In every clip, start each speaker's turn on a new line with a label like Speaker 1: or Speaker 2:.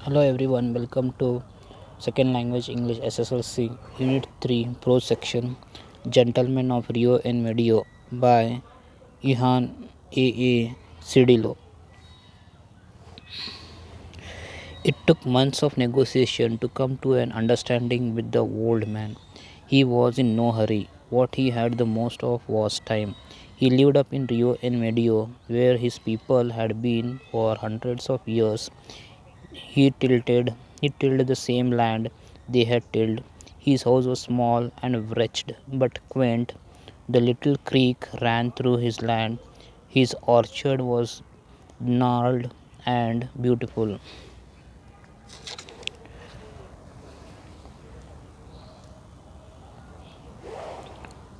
Speaker 1: Hello everyone, welcome to Second Language English SSLC Unit 3 Pro Section Gentlemen of Rio and Medio by Ihan A. Cedillo. It took months of negotiation to come to an understanding with the old man. He was in no hurry. What he had the most of was time. He lived up in Rio and Medio, where his people had been for hundreds of years. He tilled the same land they had tilled. His house was small and wretched, but quaint. The little creek ran through his land. His orchard was gnarled and beautiful.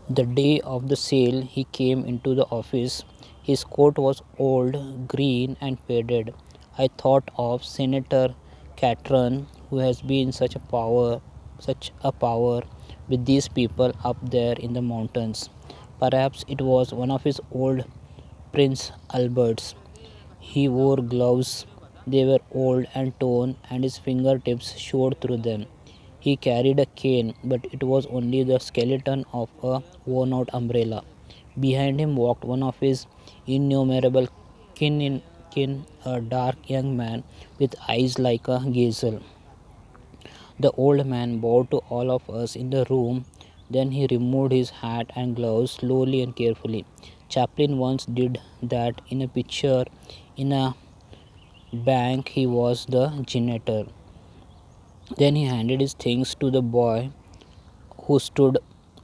Speaker 1: The day of the sale, he came into the office. His coat was old, green, and faded. I thought of Senator Catron, who has been such a power with these people up there in the mountains. Perhaps it was one of his old Prince Alberts. He wore gloves. They were old and torn, and his fingertips showed through them. He carried a cane, but it was only the skeleton of a worn out umbrella. Behind him walked one of his innumerable kin, a dark young man with eyes like a gazelle. The old man bowed to all of us in the room. Then he removed his hat and gloves slowly and carefully. Chaplin once did that in a picture in a bank. He was the janitor. Then he handed his things to the boy who stood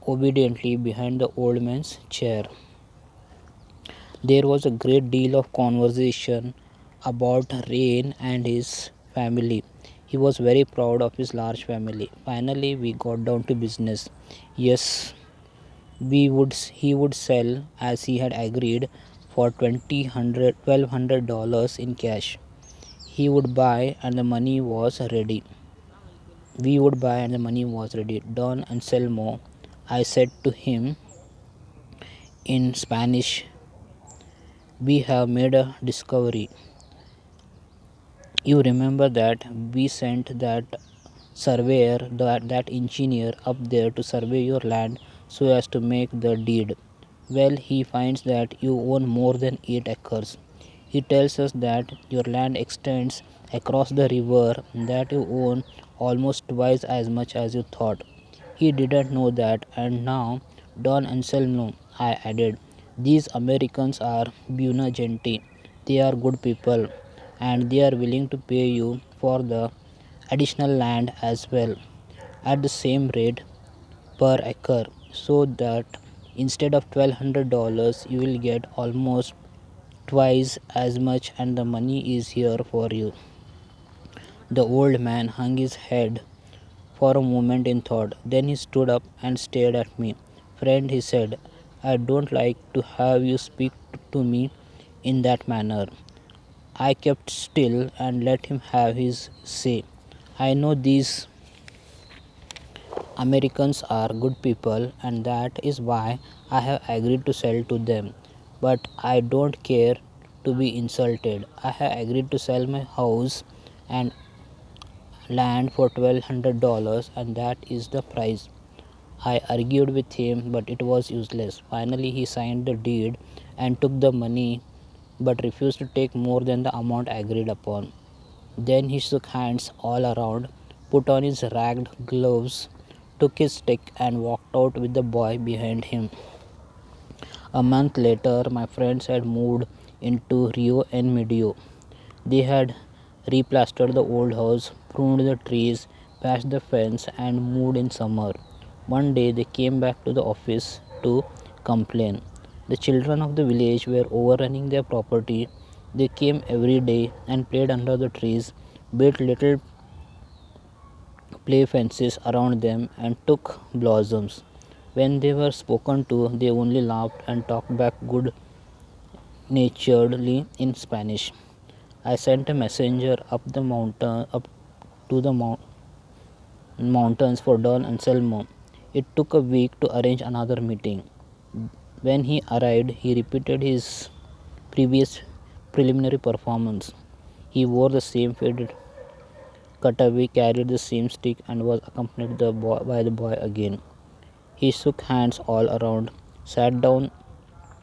Speaker 1: obediently behind the old man's chair. There was a great deal of conversation about Rain and his family. He was very proud of his large family. Finally, we got down to business. Yes, he would sell as he had agreed for $1,200 in cash. He would buy and the money was ready. We would buy and the money was ready. Don Anselmo, I said to him in Spanish, we have made a discovery. You remember that we sent that surveyor, that engineer up there to survey your land so as to make the deed. Well, he finds that you own more than 8 acres. He tells us that your land extends across the river, that you own almost twice as much as you thought. He didn't know that, and now Don Anselmo, I added, these Americans are buona gente. They are good people, and they are willing to pay you for the additional land as well at the same rate per acre, so that instead of $1,200 you will get almost twice as much, and the money is here for you. The old man hung his head for a moment in thought. Then he stood up and stared at me. Friend, he said, I don't like to have you speak to me in that manner. I kept still and let him have his say. I know these Americans are good people, and that is why I have agreed to sell to them. But I don't care to be insulted. I have agreed to sell my house and land for $1,200, and that is the price. I argued with him, but it was useless. Finally, he signed the deed and took the money, but refused to take more than the amount agreed upon. Then he shook hands all around, put on his ragged gloves, took his stick, and walked out with the boy behind him. A month later, my friends had moved into Rio and Medio. They had replastered the old house, pruned the trees, patched the fence, and moved in summer. One day they came back to the office to complain. The children of the village were overrunning their property. They came every day and played under the trees, built little play fences around them, and took blossoms. When they were spoken to, they only laughed and talked back good naturedly in Spanish. I sent a messenger up to the mountains for Don Anselmo. It took a week to arrange another meeting. When he arrived, he repeated his previous preliminary performance. He wore the same faded Katavi carried the same stick and was accompanied by the boy again. He shook hands all around, sat down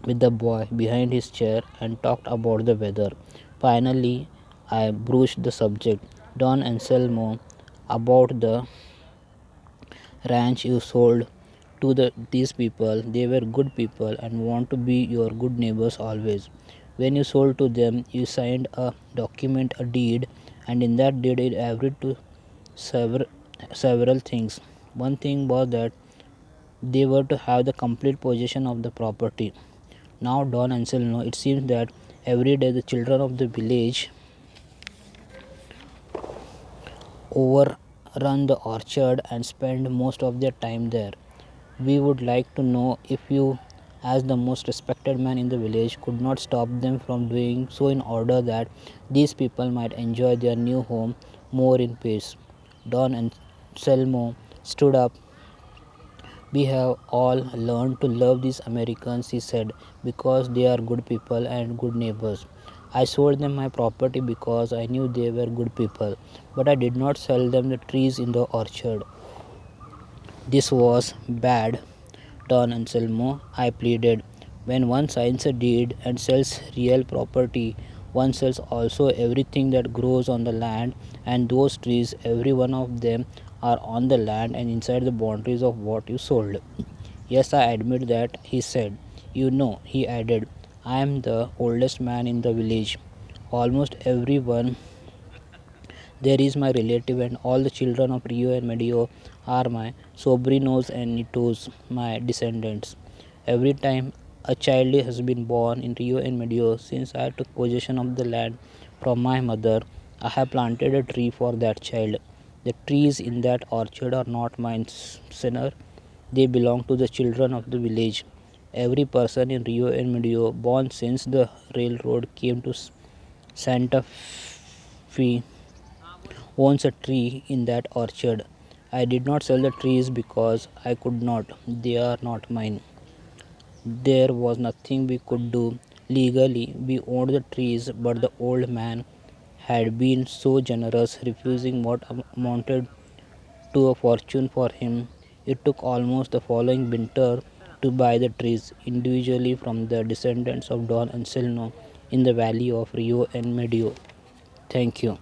Speaker 1: with the boy behind his chair, and talked about the weather. Finally, I broached the subject. Don Anselmo, about the ranch you sold to these people. They were good people and want to be your good neighbors always. When you sold to them, you signed a document, a deed, and in that deed it agreed to several, several things. One thing was that they were to have the complete possession of the property. Now, Don Anselmo, it seems that every day the children of the village overrun the orchard and spend most of their time there. We would like to know if you, as the most respected man in the village, could not stop them from doing so in order that these people might enjoy their new home more in peace. Don Anselmo stood up. We have all learned to love these Americans, he said, because they are good people and good neighbors. I sold them my property because I knew they were good people, but I did not sell them the trees in the orchard. This was bad, Don Anselmo, I pleaded. When one signs a deed and sells real property, one sells also everything that grows on the land, and those trees, every one of them, are on the land and inside the boundaries of what you sold. Yes, I admit that, he said. You know, he added, I am the oldest man in the village. Almost everyone there is my relative, and all the children of Rio and Medio are my sobrinos and nietos, my descendants. Every time a child has been born in Rio and Medio since I took possession of the land from my mother, I have planted a tree for that child. The trees in that orchard are not mine, sinner. They belong to the children of the village. Every person in Rio and Medio born since the railroad came to Santa Fe owns a tree in that orchard. I did not sell the trees because I could not. They are not mine. There was nothing we could do. Legally, we owned the trees, but the old man had been so generous, refusing what amounted to a fortune for him. It took almost the following winter to buy the trees individually from the descendants of Don Anselmo in the valley of Rio and Medio. Thank you.